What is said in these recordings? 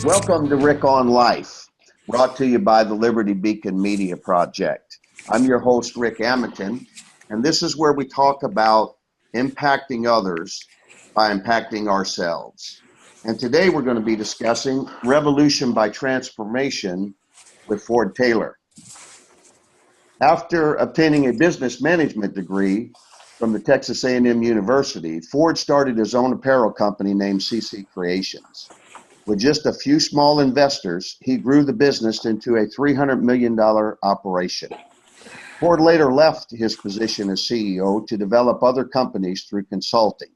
Welcome to Rick on Life, brought to you by the Liberty Beacon Media Project. I'm your host, Rick Amerton, and this is where we talk about impacting others by impacting ourselves. And today we're going to be discussing revolution by transformation with Ford Taylor. After obtaining a business management degree from the Texas A&M University, Ford started his own apparel company named CC Creations. With just a few small investors, he grew the business into a $300 million operation. Ford later left his position as CEO to develop other companies through consulting.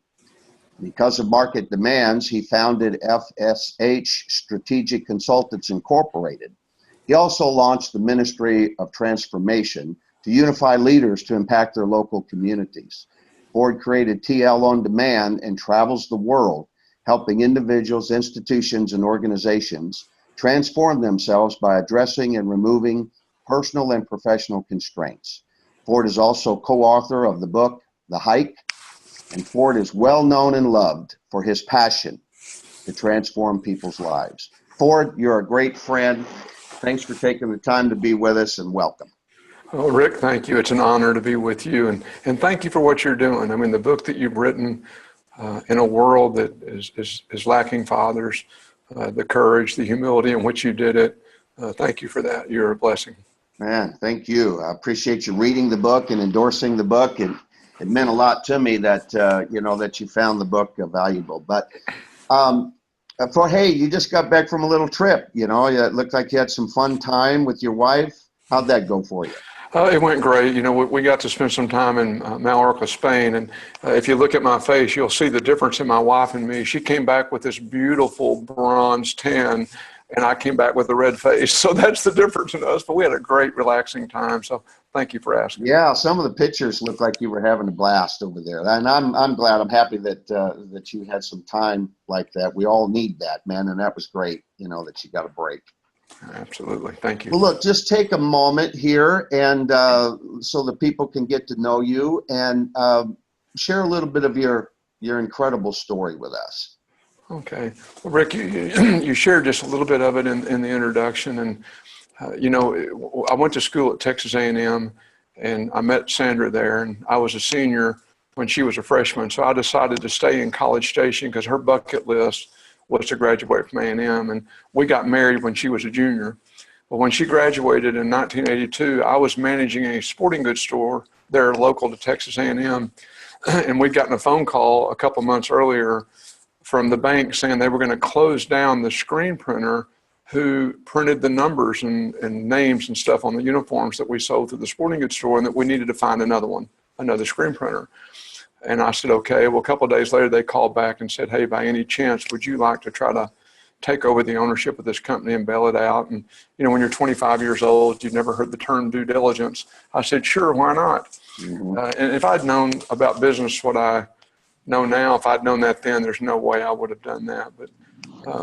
Because of market demands, he founded FSH Strategic Consultants Incorporated. He also launched the Ministry of Transformation to unify leaders to impact their local communities. Ford created TL On Demand and travels the world, helping individuals, institutions, and organizations transform themselves by addressing and removing personal and professional constraints. Ford is also co-author of the book, The Hike, and Ford is well known and loved for his passion to transform people's lives. Ford, you're a great friend. Thanks for taking the time to be with us, and welcome. Oh, Rick, thank you. It's an honor to be with you, and thank you for what you're doing. I mean, the book that you've written, in a world that is lacking fathers, the courage, the humility in which you did it. Thank you for that. You're a blessing. Man, thank you. I appreciate you reading the book and endorsing the book. And it meant a lot to me that, that you found the book valuable. But hey, you just got back from a little trip. It looked like you had some fun time with your wife. How'd that go for you? It went great. We got to spend some time in Mallorca, Spain. And if you look at my face, you'll see the difference in my wife and me. She came back with this beautiful bronze tan, and I came back with a red face. So that's the difference in us. But we had a great, relaxing time. So thank you for asking. Yeah, some of the pictures look like you were having a blast over there. And I'm glad. I'm happy that you had some time like that. We all need that, man. And that was great, that you got a break. Absolutely. Thank you. Well, look, just take a moment here and so that people can get to know you and share a little bit of your incredible story with us. Okay. Well, Rick, you shared just a little bit of it in the introduction. And, I went to school at Texas A&M, and I met Sandra there, and I was a senior when she was a freshman. So I decided to stay in College Station because her bucket list was to graduate from A&M, and we got married when she was a junior. But when she graduated in 1982, I was managing a sporting goods store there local to Texas A&M, and we'd gotten a phone call a couple months earlier from the bank saying they were going to close down the screen printer who printed the numbers and names and stuff on the uniforms that we sold through the sporting goods store, and that we needed to find another screen printer. And I said, okay. Well, a couple of days later, they called back and said, hey, by any chance, would you like to try to take over the ownership of this company and bail it out? And, when you're 25 years old, you've never heard the term due diligence. I said, sure, why not? Mm-hmm. And if I'd known about business what I know now, if I'd known that then, there's no way I would have done that. But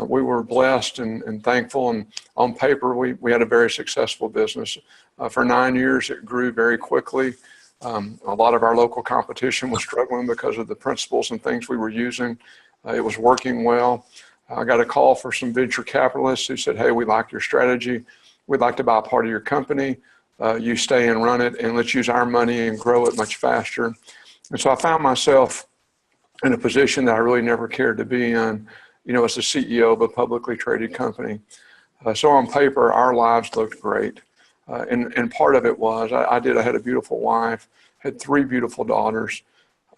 we were blessed and thankful. And on paper, we had a very successful business. For 9 years, it grew very quickly. A lot of our local competition was struggling because of the principles and things we were using. It was working well. I got a call for some venture capitalists who said, hey, we like your strategy. We'd like to buy a part of your company. You stay and run it, and let's use our money and grow it much faster. And so I found myself in a position that I really never cared to be in, as the CEO of a publicly traded company. So on paper, our lives looked great. And part of it was I had a beautiful wife, had 3 beautiful daughters,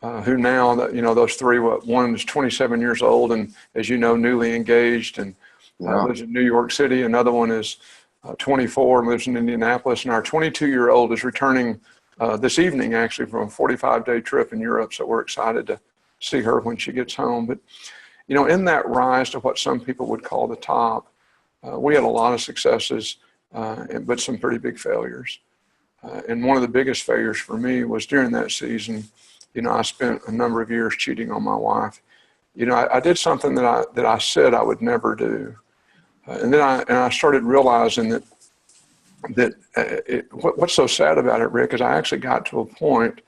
who now, those 3, one is 27 years old and, as you know, newly engaged and lives in New York City. Another one is 24 and lives in Indianapolis. And our 22-year-old is returning this evening, actually, from a 45-day trip in Europe. So we're excited to see her when she gets home. But, in that rise to what some people would call the top, We had a lot of successes, but some pretty big failures. And one of the biggest failures for me was during that season. I spent a number of years cheating on my wife. I did something that I said I would never do, and then I started realizing that what's so sad about it, Rick, is I actually got to a point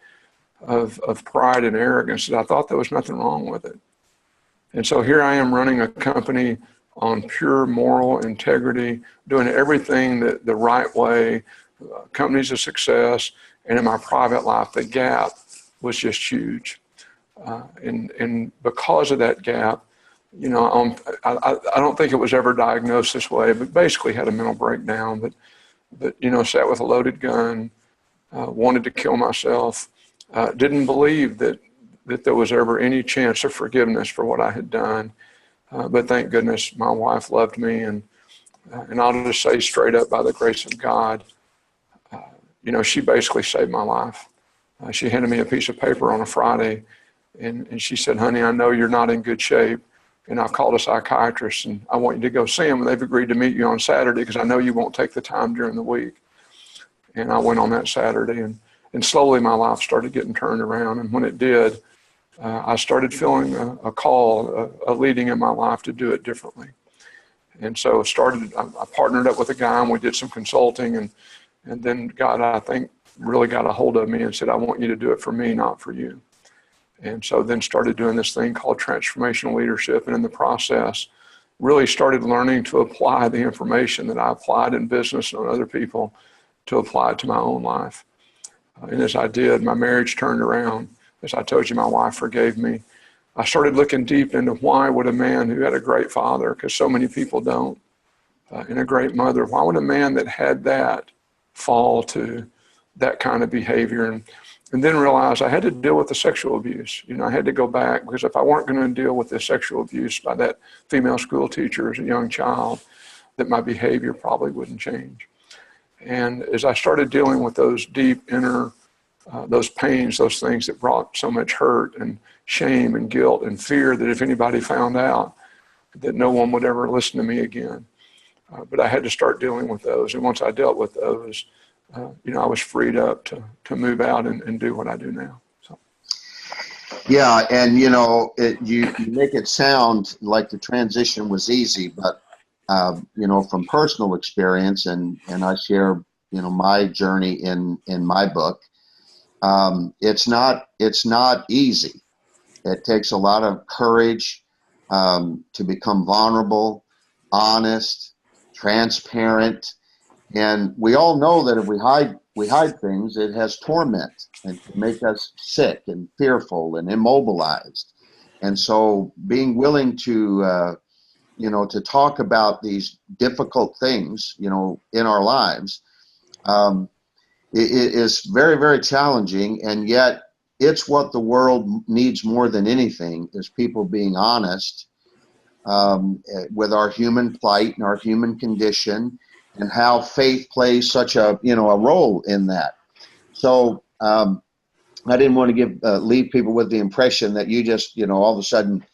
of pride and arrogance that I thought there was nothing wrong with it. And so here I am running a company on pure moral integrity, doing everything the right way, company's a success, and in my private life, the gap was just huge. And because of that gap, I don't think it was ever diagnosed this way, but basically had a mental breakdown, but sat with a loaded gun, wanted to kill myself, didn't believe that there was ever any chance of forgiveness for what I had done. But thank goodness my wife loved me, and I'll just say straight up, by the grace of God, she basically saved my life. She handed me a piece of paper on a Friday, and she said, "Honey, I know you're not in good shape, and I've called a psychiatrist, and I want you to go see him, and they've agreed to meet you on Saturday because I know you won't take the time during the week." And I went on that Saturday, and slowly my life started getting turned around. And when it did, I started feeling a call, a leading in my life to do it differently. And so I partnered up with a guy, and we did some consulting, and then God, I think, really got a hold of me and said, "I want you to do it for me, not for you." And so then started doing this thing called transformational leadership, and in the process, really started learning to apply the information that I applied in business and on other people to apply it to my own life. And as I did, my marriage turned around. As I told you, my wife forgave me. I started looking deep into why would a man who had a great father, because so many people don't, and a great mother, why would a man that had that fall to that kind of behavior? And then realized I had to deal with the sexual abuse. I had to go back, because if I weren't going to deal with the sexual abuse by that female school teacher as a young child, that my behavior probably wouldn't change. And as I started dealing with those deep inner, those pains, those things that brought so much hurt and shame and guilt and fear that if anybody found out, that no one would ever listen to me again. But I had to start dealing with those. And once I dealt with those, I was freed up to move out and do what I do now. So. Yeah, and you make it sound like the transition was easy, but from personal experience, and I share my journey in my book. It's not easy. It takes a lot of courage to become vulnerable, honest, transparent. And we all know that if we hide things, it has torment and can make us sick and fearful and immobilized. And so being willing to talk about these difficult things, in our lives, it is very, very challenging. And yet it's what the world needs more than anything, is people being honest with our human plight and our human condition, and how faith plays such a role in that. So I didn't want to leave people with the impression that you just all of a sudden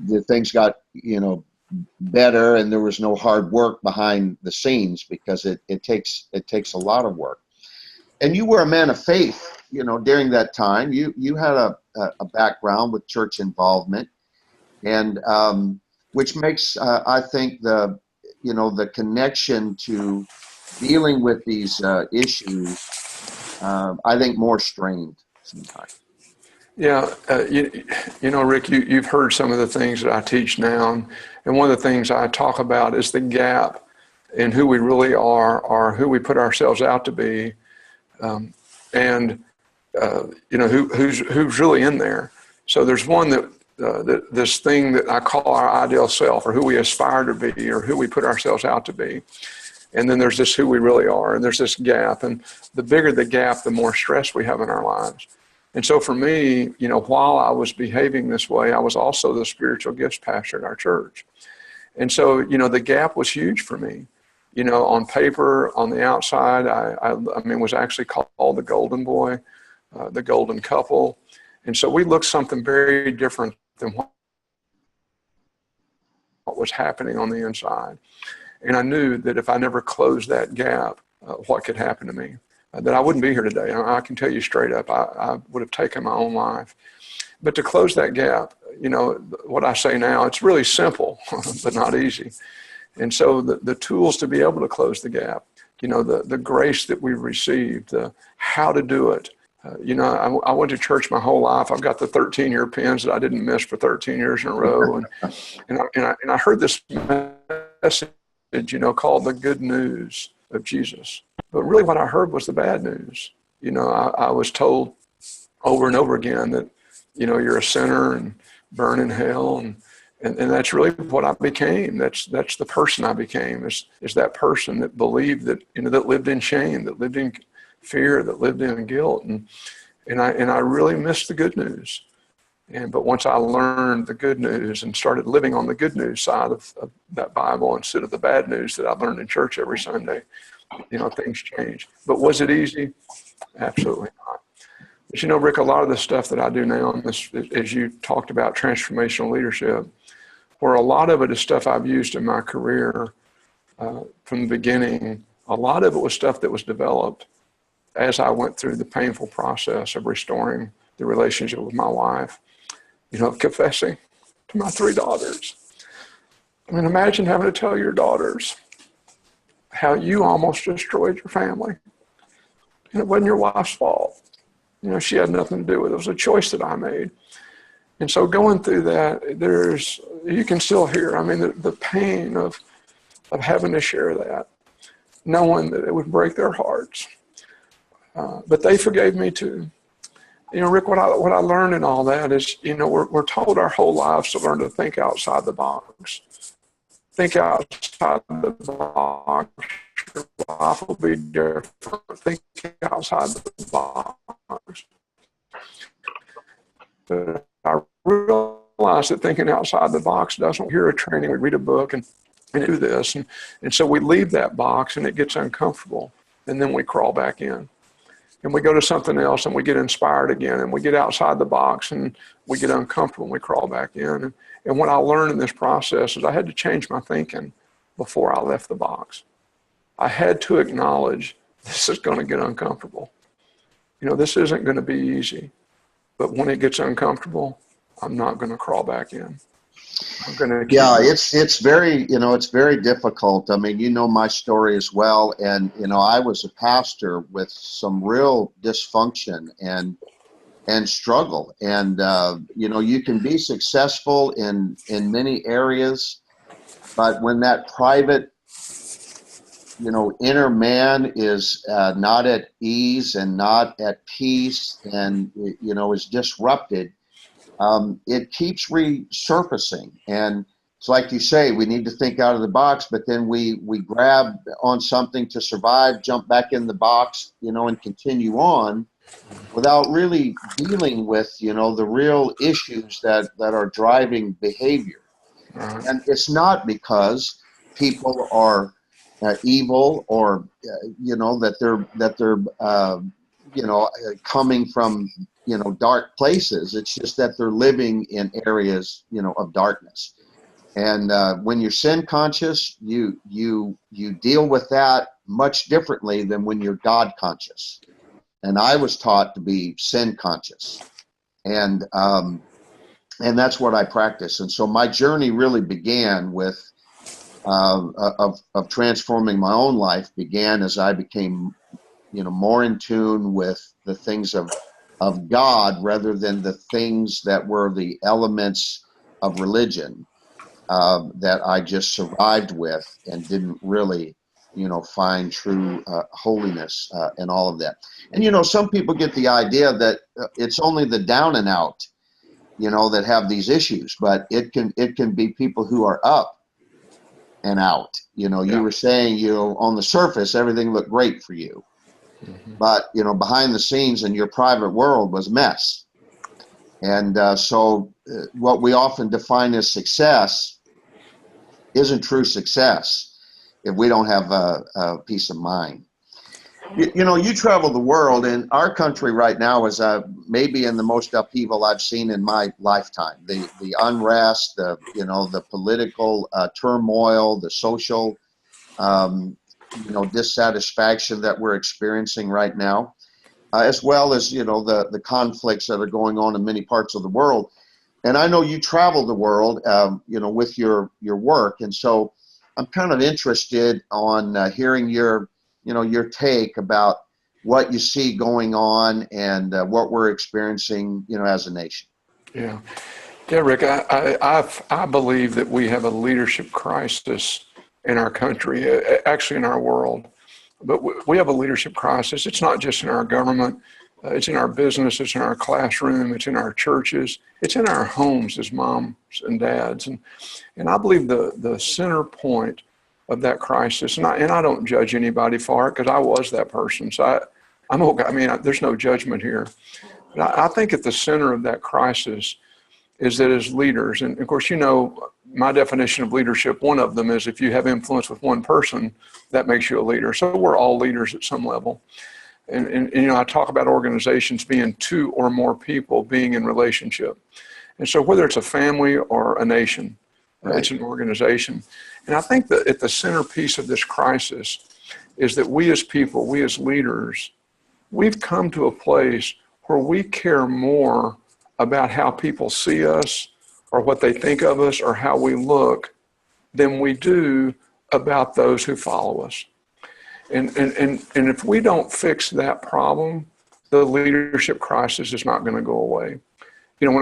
the things got better and there was no hard work behind the scenes, because it takes a lot of work. And you were a man of faith, during that time. You had a background with church involvement, and which makes I think the connection to dealing with these issues, I think, more strained sometimes. Yeah, Rick, you've heard some of the things that I teach now, and one of the things I talk about is the gap in who we really are, or who we put ourselves out to be, and who's really in there. So there's one that this thing that I call our ideal self, or who we aspire to be, or who we put ourselves out to be. And then there's this who we really are, and there's this gap. And the bigger the gap, the more stress we have in our lives. And so for me, while I was behaving this way, I was also the spiritual gifts pastor at our church. And so, the gap was huge for me. On paper, on the outside, I was actually called the golden boy, the golden couple. And so we looked something very different than what was happening on the inside. And I knew that if I never closed that gap, what could happen to me, that I wouldn't be here today. I can tell you straight up, I would have taken my own life. But to close that gap, what I say now, it's really simple, but not easy. And so the tools to be able to close the gap, the grace that we've received, how to do it. I went to church my whole life. I've got the 13-year pins that I didn't miss for 13 years in a row. And I heard this message, called the good news of Jesus. But really what I heard was the bad news. I was told over and over again that, you're a sinner and burn in hell. And that's really what I became. That's the person I became, is that person that believed that, that lived in shame, that lived in fear, that lived in guilt. And I really missed the good news. But once I learned the good news and started living on the good news side of that Bible instead of the bad news that I learned in church every Sunday, things changed. But was it easy? Absolutely not. But Rick, a lot of the stuff that I do now, and this, as you talked about transformational leadership, where a lot of it is stuff I've used in my career from the beginning, a lot of it was stuff that was developed as I went through the painful process of restoring the relationship with my wife, of confessing to my 3 daughters. I mean, imagine having to tell your daughters how you almost destroyed your family. And it wasn't your wife's fault. She had nothing to do with it. It was a choice that I made. And so going through that, you can still hear, the pain of having to share that, knowing that it would break their hearts. But they forgave me too. Rick, what I learned in all that is, we're told our whole lives to learn to think outside the box. Think outside the box. Your life will be different. Think outside the box. But I realized that thinking outside the box doesn't hear a training. We read a book and do this. And so we leave that box and it gets uncomfortable. And then we crawl back in. And we go to something else and we get inspired again. And we get outside the box and we get uncomfortable and we crawl back in. And what I learned in this process is I had to change my thinking before I left the box. I had to acknowledge this is going to get uncomfortable. This isn't going to be easy. But when it gets uncomfortable, I'm not going to crawl back in. I'm going to it's very, it's very difficult. My story as well. And, I was a pastor with some real dysfunction and struggle. And, you can be successful in many areas, but when that private, inner man is not at ease and not at peace and, is disrupted, it keeps resurfacing. And it's like you say, we need to think out of the box, but then we grab on something to survive, jump back in the box, and continue on without really dealing with, the real issues that are driving behavior. And it's not because people are evil or that they're coming from dark places. It's just that they're living in areas of darkness. And when you're sin conscious, you deal with that much differently than when you're God conscious. And I was taught to be sin conscious, and that's what I practice. And so my journey really began with of transforming my own life began as I became, more in tune with the things of God rather than the things that were the elements of religion that I just survived with and didn't really, find true holiness and all of that. And, some people get the idea that it's only the down and out, that have these issues, but it can be people who are up and out. You were saying, on the surface, everything looked great for you. Mm-hmm. But, behind the scenes in your private world was mess. And so what we often define as success isn't true success if we don't have a peace of mind. You travel the world, and our country right now is maybe in the most upheaval I've seen in my lifetime. The unrest, the political turmoil, the social um, dissatisfaction that we're experiencing right now, as well as, the conflicts that are going on in many parts of the world. And I know you travel the world, with your work. And so I'm kind of interested on hearing your take about what you see going on and what we're experiencing, as a nation. Yeah. Yeah, Rick, I believe that we have a leadership crisis in our country, actually in our world. But we have a leadership crisis. It's not just in our government. It's in our business. It's in our classroom. It's in our churches. It's in our homes as moms and dads. And I believe the center point of that crisis, and I don't judge anybody for it because I was that person. So I'm okay. I mean, there's no judgment here. But I think at the center of that crisis is that as leaders, and of course, my definition of leadership, one of them is if you have influence with one person, that makes you a leader. So we're all leaders at some level. And I talk about organizations being two or more people being in relationship. And so whether it's a family or a nation, right, it's an organization. And I think that at the centerpiece of this crisis is that we as people, we as leaders, we've come to a place where we care more about how people see us or what they think of us or how we look than we do about those who follow us. And if we don't fix that problem, the leadership crisis is not going to go away. And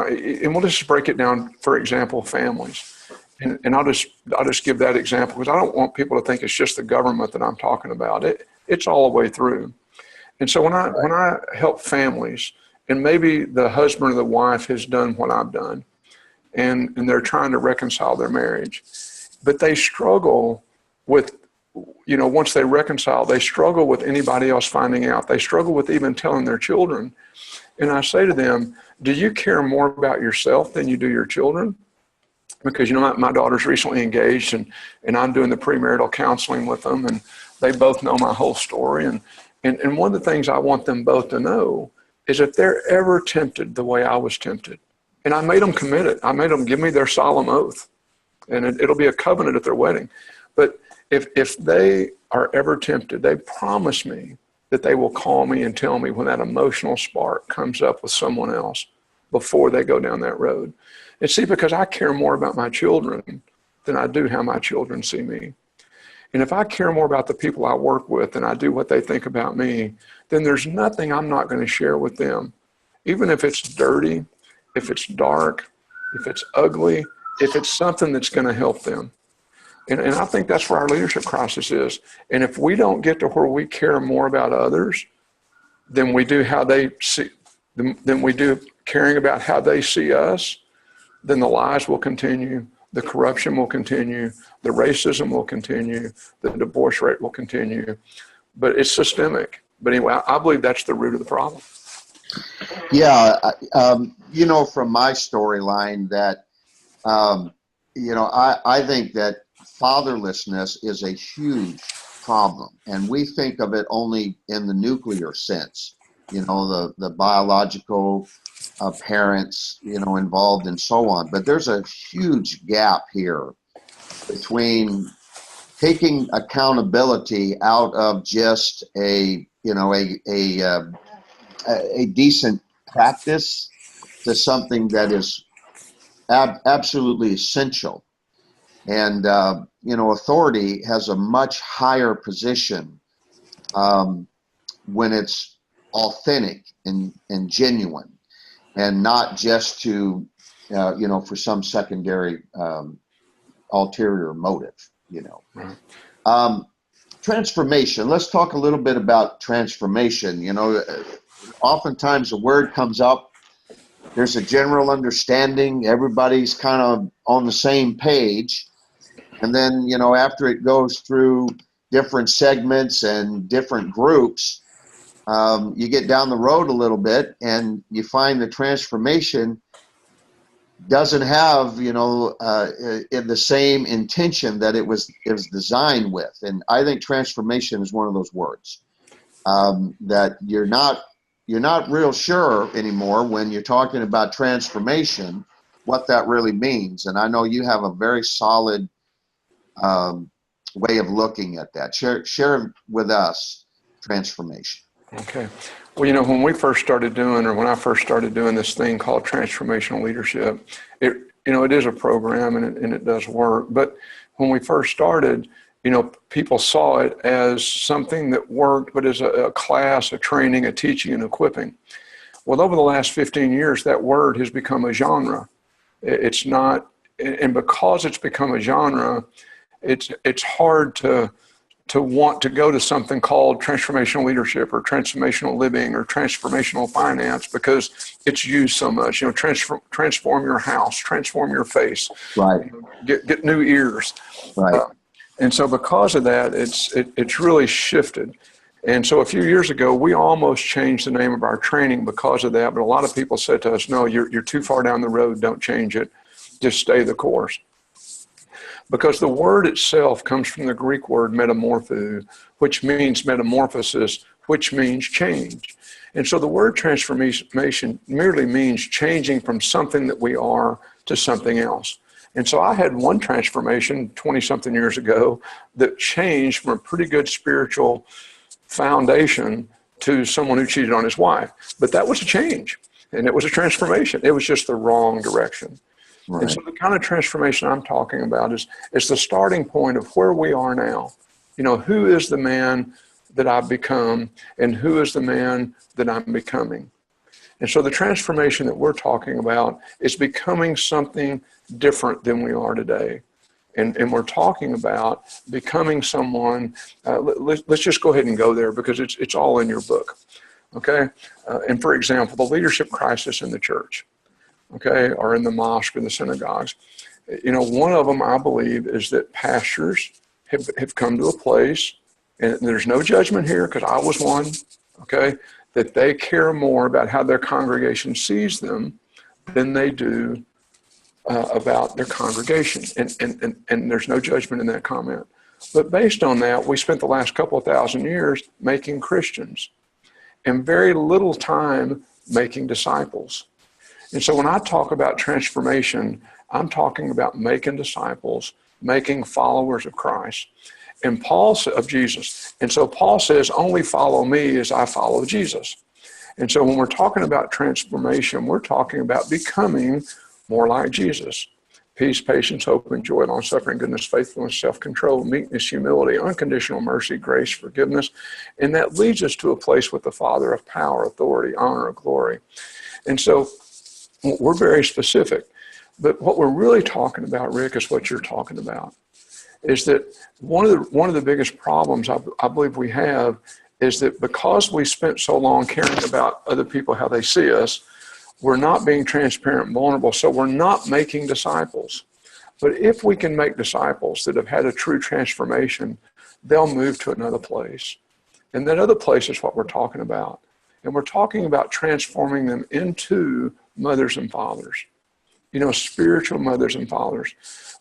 we'll just break it down, for example, families. And I'll just give that example because I don't want people to think it's just the government that I'm talking about. It's all the way through. And so when I help families, and maybe the husband or the wife has done what I've done, and they're trying to reconcile their marriage, but they struggle with, once they reconcile, they struggle with anybody else finding out. They struggle with even telling their children. And I say to them, do you care more about yourself than you do your children? Because, my daughter's recently engaged and I'm doing the premarital counseling with them, and they both know my whole story. And one of the things I want them both to know is if they're ever tempted the way I was tempted, and I made them commit it. I made them give me their solemn oath, and it'll be a covenant at their wedding. But if they are ever tempted, they promise me that they will call me and tell me when that emotional spark comes up with someone else before they go down that road. And see, because I care more about my children than I do how my children see me. And if I care more about the people I work with than I do what they think about me, then there's nothing I'm not going to share with them. Even if it's dirty, if it's dark, if it's ugly, if it's something that's going to help them. And I think that's where our leadership crisis is. And if we don't get to where we care more about others than we do how they see, than we do caring about how they see us, then the lies will continue, the corruption will continue, the racism will continue, the divorce rate will continue. But it's systemic. But anyway, I believe that's the root of the problem. Yeah, from my storyline that, I think that fatherlessness is a huge problem. And we think of it only in the nuclear sense, the biological parents, involved and so on. But there's a huge gap here between taking accountability out of just a decent practice to something that is absolutely essential. And, authority has a much higher position when it's authentic and genuine, and not just to, for some secondary ulterior motive, Right. Transformation. Let's talk a little bit about transformation. Oftentimes a word comes up, there's a general understanding, everybody's kind of on the same page. And then, after it goes through different segments and different groups, you get down the road a little bit and you find the transformation doesn't have, in the same intention that it was designed with. And I think transformation is one of those words that you're not real sure anymore when you're talking about transformation, what that really means. And I know you have a very solid way of looking at that. Share with us transformation. Okay. Well, when we first started doing, or when I first started doing this thing called transformational leadership, it is a program and it does work. But when we first started, people saw it as something that worked, but as a class, a training, a teaching, and equipping. Well, over the last 15 years, that word has become a genre. It's not, and because it's become a genre, it's hard to want to go to something called transformational leadership or transformational living or transformational finance because it's used so much. Transform your house, transform your face, right? Get new ears, right? And so because of that, it's really shifted. And so a few years ago, we almost changed the name of our training because of that. But a lot of people said to us, "No, you're too far down the road. Don't change it. Just stay the course." Because the word itself comes from the Greek word metamorpho, which means metamorphosis, which means change. And so the word transformation merely means changing from something that we are to something else. And so I had one transformation 20-something years ago that changed from a pretty good spiritual foundation to someone who cheated on his wife. But that was a change, and it was a transformation. It was just the wrong direction. Right. And so the kind of transformation I'm talking about is the starting point of where we are now. Who is the man that I've become, and who is the man that I'm becoming? And so the transformation that we're talking about is becoming something different than we are today. And we're talking about becoming someone, let's just go ahead and go there because it's all in your book, okay? And for example, the leadership crisis in the church, okay, or in the mosque or the synagogues. One of them, I believe, is that pastors have come to a place, and there's no judgment here because I was one, okay, that they care more about how their congregation sees them than they do about their congregation. And there's no judgment in that comment. But based on that, we spent the last couple of thousand years making Christians and very little time making disciples. And so when I talk about transformation, I'm talking about making disciples, making followers of Christ. And of Jesus. And so Paul says, only follow me as I follow Jesus. And so when we're talking about transformation, we're talking about becoming more like Jesus. Peace, patience, hope, and joy, long-suffering, goodness, faithfulness, self-control, meekness, humility, unconditional mercy, grace, forgiveness. And that leads us to a place with the Father of power, authority, honor, glory. And so we're very specific. But what we're really talking about, Rick, is what you're talking about. Is that one of the biggest problems I believe we have is that because we spent so long caring about other people, how they see us, we're not being transparent and vulnerable, so we're not making disciples. But if we can make disciples that have had a true transformation, they'll move to another place. And that other place is what we're talking about. And we're talking about transforming them into mothers and fathers, spiritual mothers and fathers.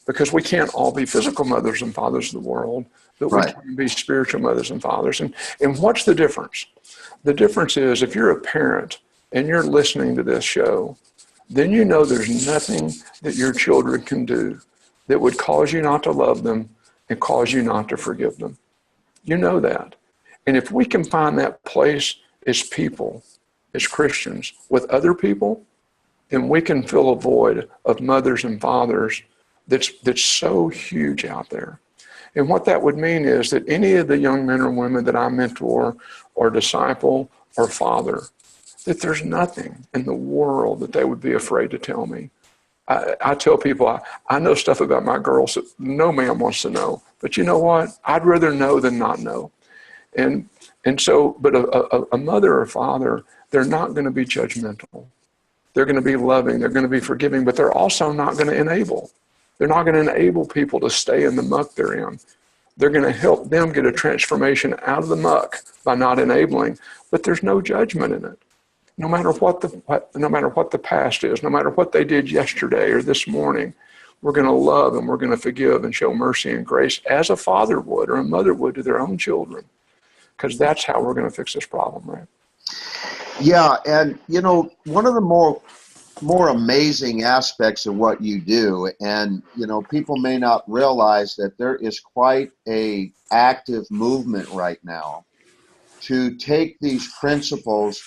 Because we can't all be physical mothers and fathers of the world, but we can be spiritual mothers and fathers. And what's the difference? The difference is if you're a parent and you're listening to this show, then there's nothing that your children can do that would cause you not to love them and cause you not to forgive them. You know that. And if we can find that place as people, as Christians, with other people, then we can fill a void of mothers and fathers that's so huge out there. And what that would mean is that any of the young men or women that I mentor or disciple or father, that there's nothing in the world that they would be afraid to tell me. I tell people, I know stuff about my girls that no man wants to know. But you know what? I'd rather know than not know. And so, but a mother or father, they're not going to be judgmental. They're going to be loving. They're going to be forgiving, but they're also not going to enable. They're not going to enable people to stay in the muck they're in. They're going to help them get a transformation out of the muck by not enabling, but there's no judgment in it. No matter what the past is, no matter what they did yesterday or this morning, we're going to love and we're going to forgive and show mercy and grace as a father would or a mother would to their own children, because that's how we're going to fix this problem, right? Yeah, and one of the more more amazing aspects of what you do. And, people may not realize that there is quite a active movement right now to take these principles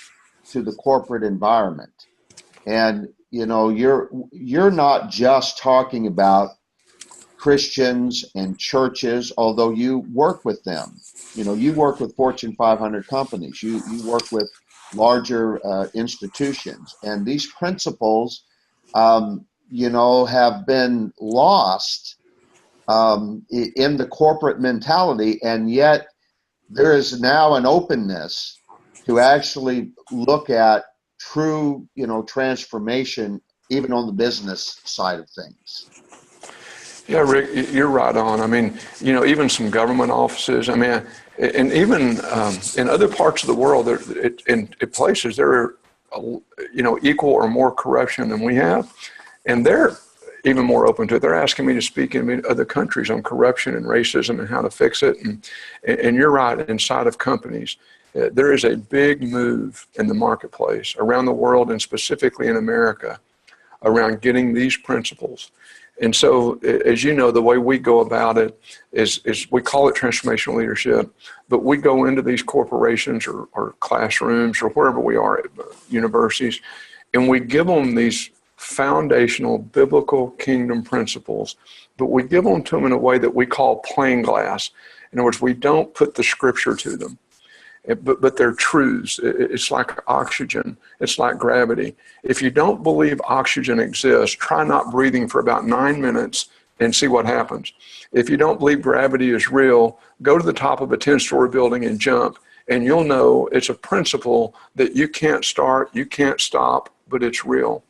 to the corporate environment. And, you're not just talking about Christians and churches, although you work with them. You work with Fortune 500 companies. You work with larger institutions, and these principles, have been lost in the corporate mentality, and yet there is now an openness to actually look at true, transformation, even on the business side of things. Yeah, Rick, you're right on. I mean, even some government offices, and even in other parts of the world, in places there are, equal or more corruption than we have, and they're even more open to it. They're asking me to speak in other countries on corruption and racism and how to fix it. And you're right, inside of companies, there is a big move in the marketplace around the world, and specifically in America, around getting these principles. And so, as you know, the way we go about it is we call it transformational leadership, but we go into these corporations or classrooms or wherever we are at universities, and we give them these foundational biblical kingdom principles, but we give them to them in a way that we call plain glass. In other words, we don't put the scripture to them. But they're truths. It's like oxygen. It's like gravity. If you don't believe oxygen exists, try not breathing for about 9 minutes and see what happens. If you don't believe gravity is real, go to the top of a 10-story building and jump, and you'll know it's a principle that you can't start, you can't stop, but it's real.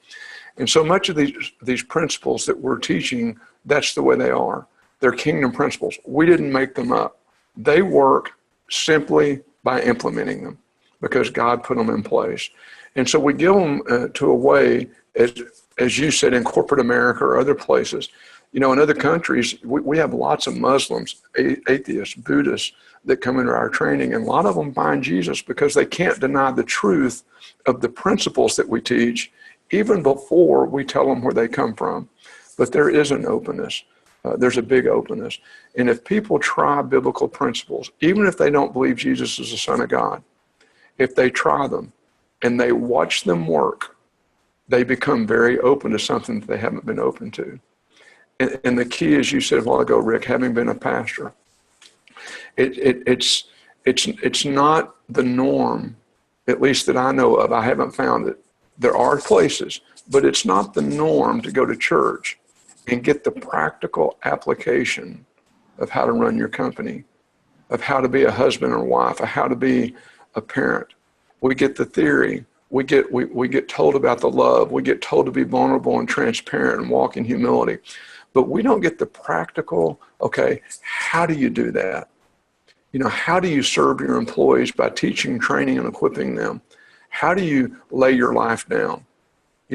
And so much of these principles that we're teaching, that's the way they are. They're kingdom principles. We didn't make them up. They work simply by implementing them because God put them in place. And so we give them to a way, as you said, in corporate America or other places. In other countries, we have lots of Muslims, atheists, Buddhists that come into our training, and a lot of them find Jesus because they can't deny the truth of the principles that we teach, even before we tell them where they come from. But there is an openness. There's a big openness. And if people try biblical principles, even if they don't believe Jesus is the Son of God, if they try them and they watch them work, they become very open to something that they haven't been open to. And the key, as you said a while ago, Rick, having been a pastor, it's not the norm, at least that I know of. I haven't found it. There are places, but it's not the norm to go to church and get the practical application of how to run your company, of how to be a husband or wife, of how to be a parent. We get the theory. We get told about the love. We get told to be vulnerable and transparent and walk in humility. But we don't get the practical, okay, how do you do that? How do you serve your employees by teaching, training, and equipping them? How do you lay your life down?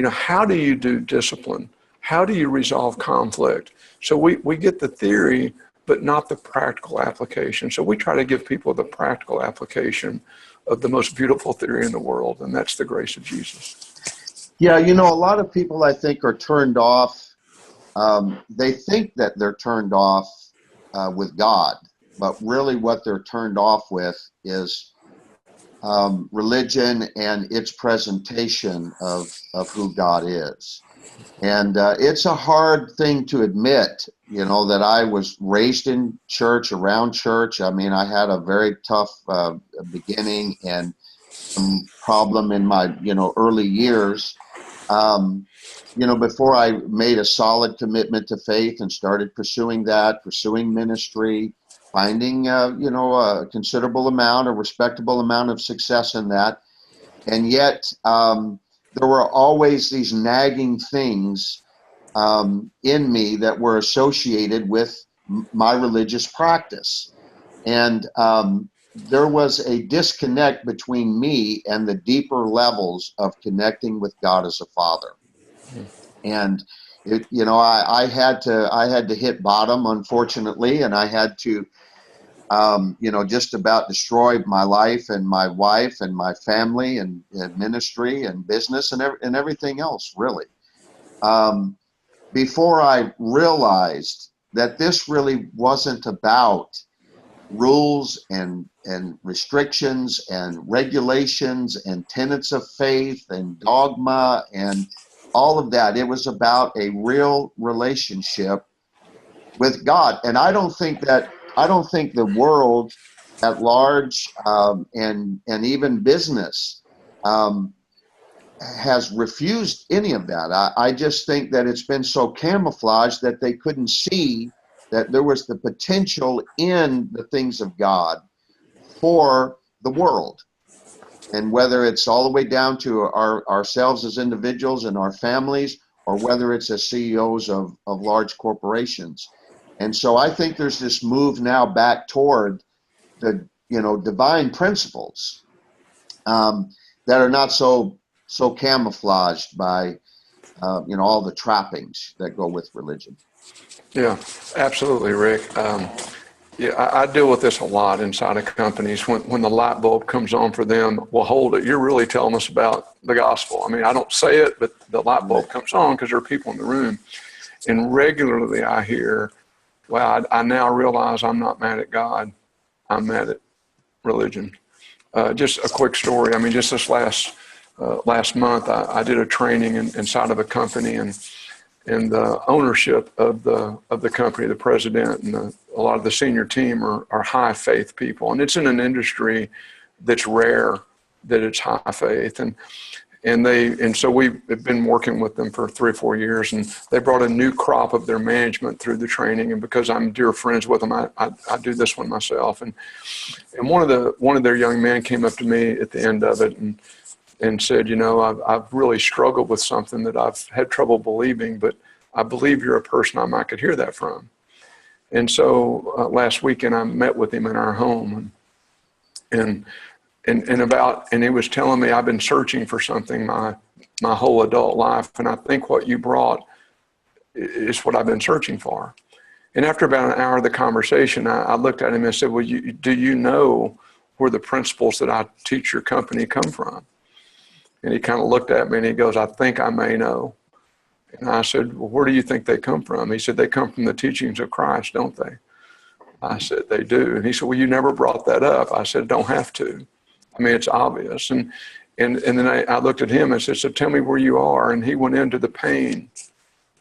How do you do discipline? How do you resolve conflict? So we get the theory, but not the practical application. So we try to give people the practical application of the most beautiful theory in the world, and that's the grace of Jesus. Yeah, a lot of people, I think, are turned off. They think that they're turned off with God, but really what they're turned off with is religion and its presentation of who God is. And it's a hard thing to admit, that I was raised in church, around church. I mean, I had a very tough beginning and some problem in my, early years. Before I made a solid commitment to faith and started pursuing ministry, finding, a considerable amount, a respectable amount of success in that. And yet, there were always these nagging things in me that were associated with my religious practice. And there was a disconnect between me and the deeper levels of connecting with God as a Father. And I had to hit bottom, unfortunately, and I had to just about destroyed my life and my wife and my family and ministry and business and everything else, really. Before I realized that this really wasn't about rules and restrictions and regulations and tenets of faith and dogma and all of that. It was about a real relationship with God. And I don't think the world at large and even business has refused any of that. I just think that it's been so camouflaged that they couldn't see that there was the potential in the things of God for the world. And whether it's all the way down to ourselves as individuals and our families, or whether it's as CEOs of large corporations. And so I think there's this move now back toward the divine principles that are not so camouflaged by all the trappings that go with religion. Yeah, absolutely, Rick. I deal with this a lot inside of companies. When the light bulb comes on for them, well, hold it. You're really telling us about the gospel. I mean, I don't say it, but the light bulb comes on because there are people in the room. And regularly I hear, well, I now realize I'm not mad at God. I'm mad at religion. Just a quick story. I mean, just this last month, I did a training inside of a company, and the ownership of the company, the president, and a lot of the senior team are high faith people, and it's in an industry that's rare that it's high faith, and so we've been working with them for 3 or 4 years, and they brought a new crop of their management through the training, and because I'm dear friends with them, I do this one myself, and one of their young men came up to me at the end of it and said, I've really struggled with something that I've had trouble believing, but I believe you're a person I could hear that from. And so last weekend I met with him in our home, and he was telling me, I've been searching for something my whole adult life, and I think what you brought is what I've been searching for. And after about an hour of the conversation, I looked at him and said, well, do you know where the principles that I teach your company come from? And he kind of looked at me and he goes, I think I may know. And I said, well, where do you think they come from? He said, they come from the teachings of Christ, don't they? I said, they do. And he said, well, you never brought that up. I said, don't have to. I mean, it's obvious. And then I looked at him and said, so tell me where you are. And he went into the pain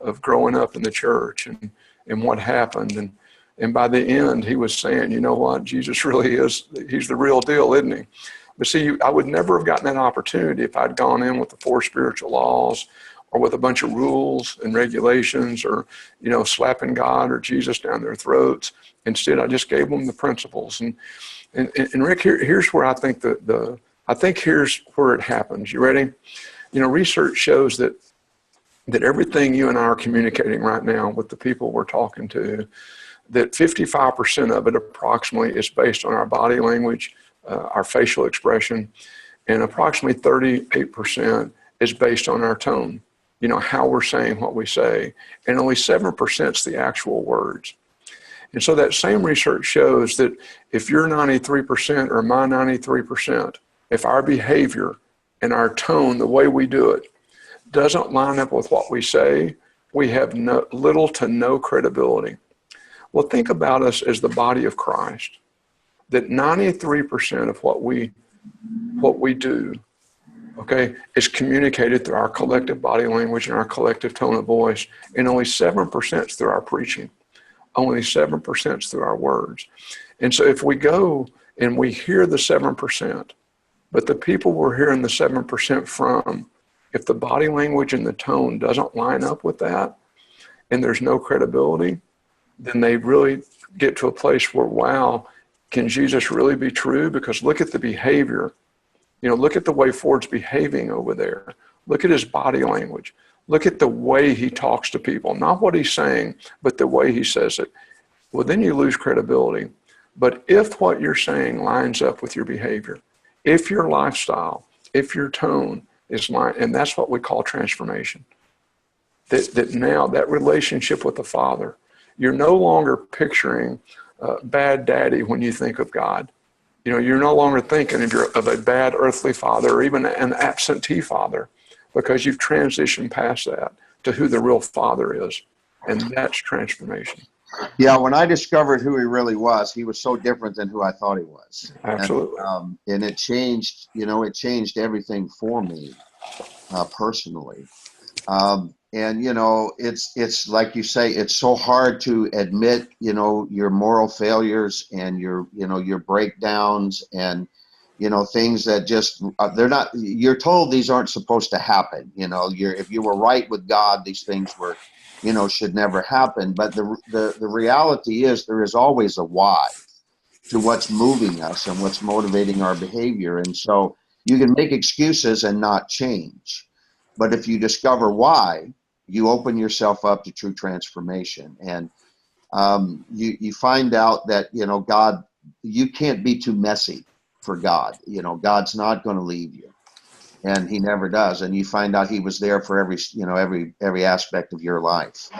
of growing up in the church and what happened. And by the end, he was saying, you know what, Jesus really is, he's the real deal, isn't he? But see, I would never have gotten that opportunity if I'd gone in with the 4 spiritual laws or with a bunch of rules and regulations or, slapping God or Jesus down their throats. Instead, I just gave them the principles. And Rick, here's where I think here's where it happens. You ready? Research shows that everything you and I are communicating right now with the people we're talking to, that 55% of it approximately is based on our body language, our facial expression, and approximately 38% is based on our tone, how we're saying what we say, and only 7% is the actual words. And so that same research shows that if you're 93% or my 93%, if our behavior and our tone, the way we do it, doesn't line up with what we say, we have little to no credibility. Well, think about us as the body of Christ, that 93% of what we do, okay, is communicated through our collective body language and our collective tone of voice, and only 7% is through our preaching. Only 7% is through our words. And so if we go and we hear the 7%, but the people we're hearing the 7% from, if the body language and the tone doesn't line up with that, and there's no credibility, then they really get to a place where, wow, can Jesus really be true? Because look at the behavior. Look at the way Ford's behaving over there. Look at his body language. Look at the way he talks to people, not what he's saying, but the way he says it. Well, then you lose credibility. But if what you're saying lines up with your behavior, if your lifestyle, if your tone is line, and that's what we call transformation. That now that relationship with the Father, you're no longer picturing bad daddy when you think of God. You know, you're no longer thinking of a bad earthly father or even an absentee father, because you've transitioned past that to who the real father is. And that's transformation. Yeah, when I discovered who he really was, he was so different than who I thought he was. Absolutely. And it changed, it changed everything for me personally. And it's like you say, it's so hard to admit, your moral failures and your breakdowns and things that just they're not. You're told these aren't supposed to happen. If you were right with God, these things were, should never happen. But the reality is there is always a why to what's moving us and what's motivating our behavior. And so you can make excuses and not change. But if you discover why, you open yourself up to true transformation. And you find out that, God, you can't be too messy for God. God's not going to leave you. And he never does. And you find out he was there for every aspect of your life.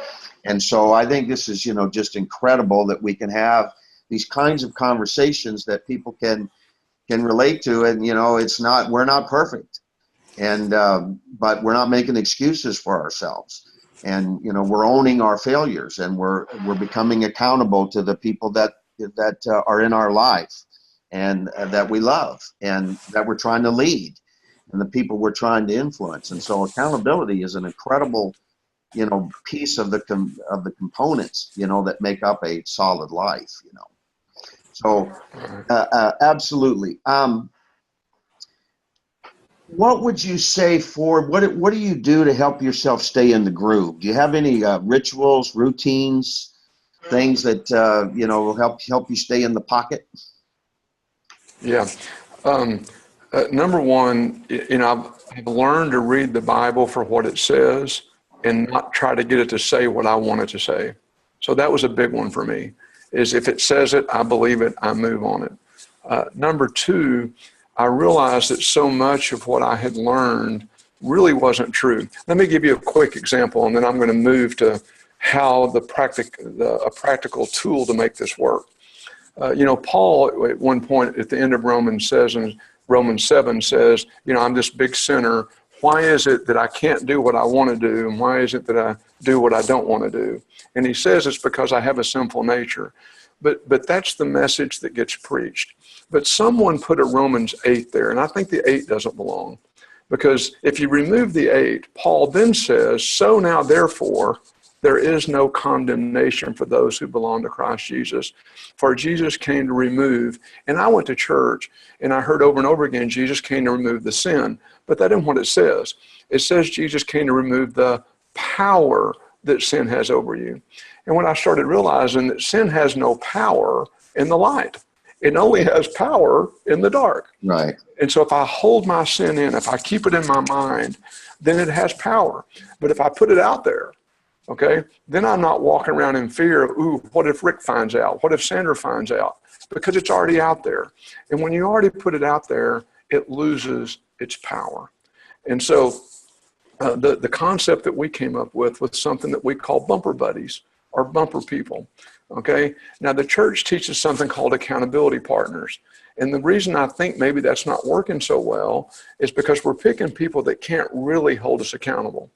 And so I think this is, just incredible that we can have these kinds of conversations that people can relate to. And, we're not perfect. And but we're not making excuses for ourselves, and we're owning our failures, and we're becoming accountable to the people that are in our life, and that we love, and that we're trying to lead, and the people we're trying to influence. And so accountability is an incredible piece of the components that make up a solid life. So absolutely. What would you say what do you do to help yourself stay in the groove? Do you have any rituals, routines, things that will help you stay in the pocket? Yeah. Number one, I've learned to read the Bible for what it says and not try to get it to say what I want it to say. So that was a big one for me, is if it says it, I believe it, I move on it. Number two, I realized that so much of what I had learned really wasn't true. Let me give you a quick example, and then I'm going to move to how a practical tool to make this work. Paul at one point at the end of Romans 7 says, I'm this big sinner. Why is it that I can't do what I want to do? And why is it that I do what I don't want to do? And he says it's because I have a sinful nature. But that's the message that gets preached. But someone put a Romans 8 there, and I think the 8 doesn't belong. Because if you remove the 8, Paul then says, so now therefore, there is no condemnation for those who belong to Christ Jesus. For Jesus came to remove, and I went to church, and I heard over and over again, Jesus came to remove the sin. But that isn't what it says. It says Jesus came to remove the power that sin has over you. And when I started realizing that sin has no power in the light, it only has power in the dark. Right. And so if I hold my sin in, if I keep it in my mind, then it has power. But if I put it out there, okay, then I'm not walking around in fear of, ooh, what if Rick finds out? What if Sandra finds out? Because it's already out there. And when you already put it out there, it loses its power. And so the concept that we came up with was something that we call bumper buddies or bumper people. Okay. Now the church teaches something called accountability partners. And the reason I think maybe that's not working so well is because we're picking people that can't really hold us accountable.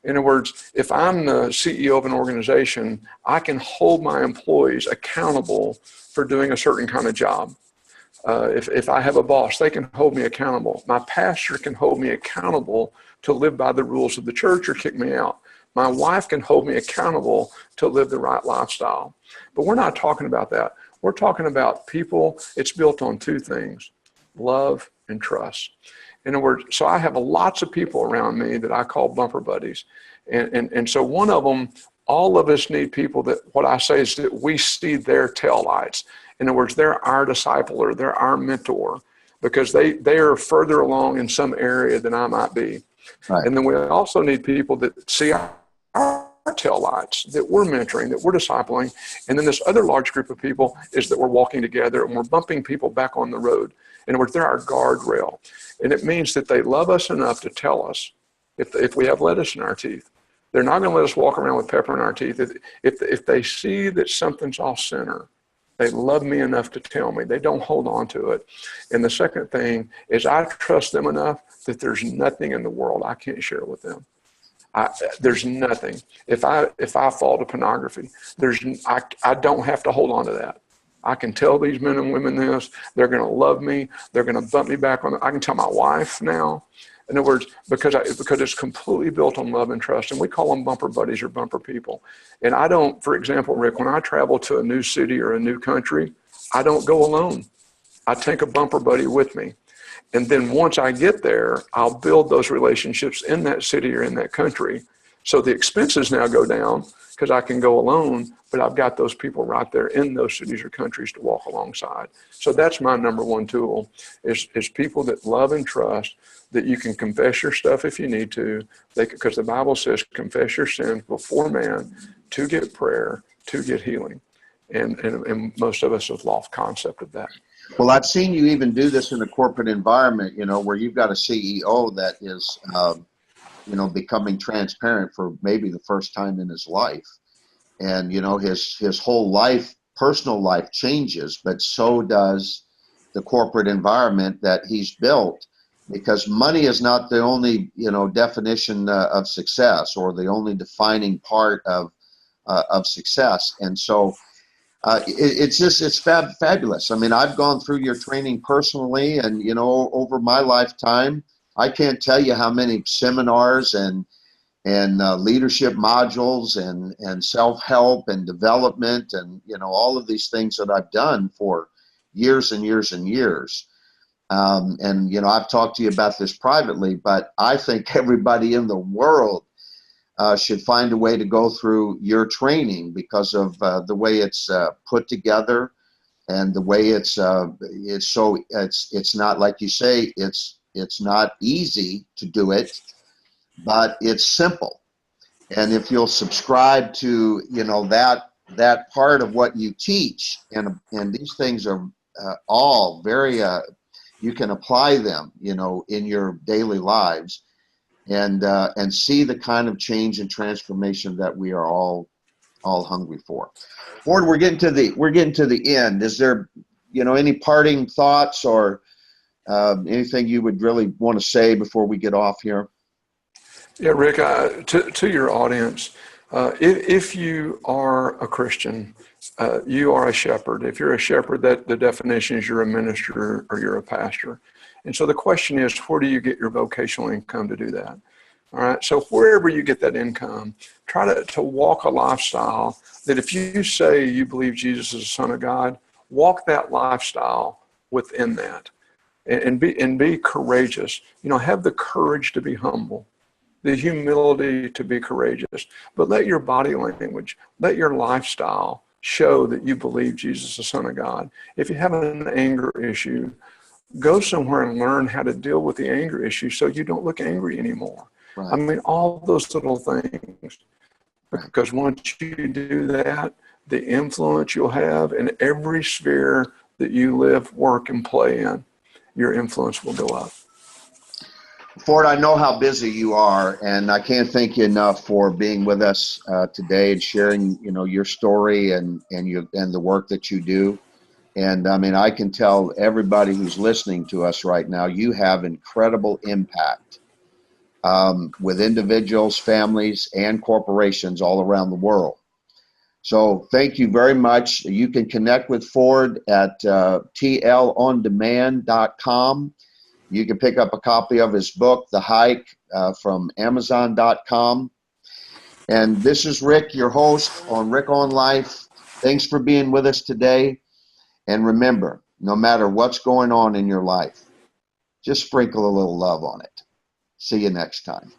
In other words, if I'm the CEO of an organization, I can hold my employees accountable for doing a certain kind of job. If I have a boss, they can hold me accountable. My pastor can hold me accountable to live by the rules of the church or kick me out. My wife can hold me accountable to live the right lifestyle. But we're not talking about that. We're talking about people. It's built on two things, love and trust. In other words, so I have lots of people around me that I call bumper buddies. And so one of them, all of us need people that, what I say is that we see their taillights. In other words, they're our discipler, they're our mentor, because they are further along in some area than I might be. Right. And then we also need people that see our taillights, that we're mentoring, that we're discipling. And then this other large group of people is that we're walking together and we're bumping people back on the road. In other words, they're our guardrail. And it means that they love us enough to tell us if we have lettuce in our teeth. They're not going to let us walk around with pepper in our teeth. If they see that something's off center, They love me enough to tell me. They don't hold on to it. And the second thing is I trust them enough that there's nothing in the world I can't share with them. There's nothing. If I fall to pornography, I don't have to hold on to that. I can tell these men and women this. They're going to love me. They're going to bump me back on it. I can tell my wife now. In other words, because it's completely built on love and trust, and we call them bumper buddies or bumper people. And I don't, for example, Rick, when I travel to a new city or a new country, I don't go alone. I take a bumper buddy with me. And then once I get there, I'll build those relationships in that city or in that country. So the expenses now go down because I can go alone, but I've got those people right there in those cities or countries to walk alongside. So that's my number one tool is people that love and trust, that you can confess your stuff if you need to, because the Bible says confess your sins before man to get prayer, to get healing. And most of us have lost concept of that. Well, I've seen you even do this in a corporate environment, where you've got a CEO that is, becoming transparent for maybe the first time in his life. And, his whole life, personal life changes, but so does the corporate environment that he's built, because money is not the only, definition of success or the only defining part of success. And so, it's fabulous. I mean, I've gone through your training personally, and over my lifetime, I can't tell you how many seminars and leadership modules and self-help and development and all of these things that I've done for years and years and years. And I've talked to you about this privately, but I think everybody in the world should find a way to go through your training because of the way it's put together and the way it's not, like you say, it's not easy to do it, but it's simple. And if you'll subscribe to that part of what you teach, and these things are all very you can apply them in your daily lives. And see the kind of change and transformation that we are all hungry for. Ford, we're getting to the end. Is there, any parting thoughts or anything you would really want to say before we get off here? Yeah, Rick, to your audience, if you are a Christian, you are a shepherd. If you're a shepherd, that the definition is you're a minister or you're a pastor. And so the question is, where do you get your vocational income to do that? All right. So wherever you get that income, try to walk a lifestyle that if you say you believe Jesus is the Son of God, walk that lifestyle within that and be courageous. Have the courage to be humble, the humility to be courageous, but let your body language, let your lifestyle show that you believe Jesus is the Son of God. If you have an anger issue, go somewhere and learn how to deal with the anger issue so you don't look angry anymore. Right. I mean, all those little things. Because once you do that, the influence you'll have in every sphere that you live, work, and play in, your influence will go up. Ford, I know how busy you are, and I can't thank you enough for being with us today and sharing, your story and the work that you do. And I mean, I can tell everybody who's listening to us right now, you have incredible impact with individuals, families, and corporations all around the world. So thank you very much. You can connect with Ford at tlondemand.com. You can pick up a copy of his book, The Hike, from amazon.com. And this is Rick, your host on Rick on Life. Thanks for being with us today. And remember, no matter what's going on in your life, just sprinkle a little love on it. See you next time.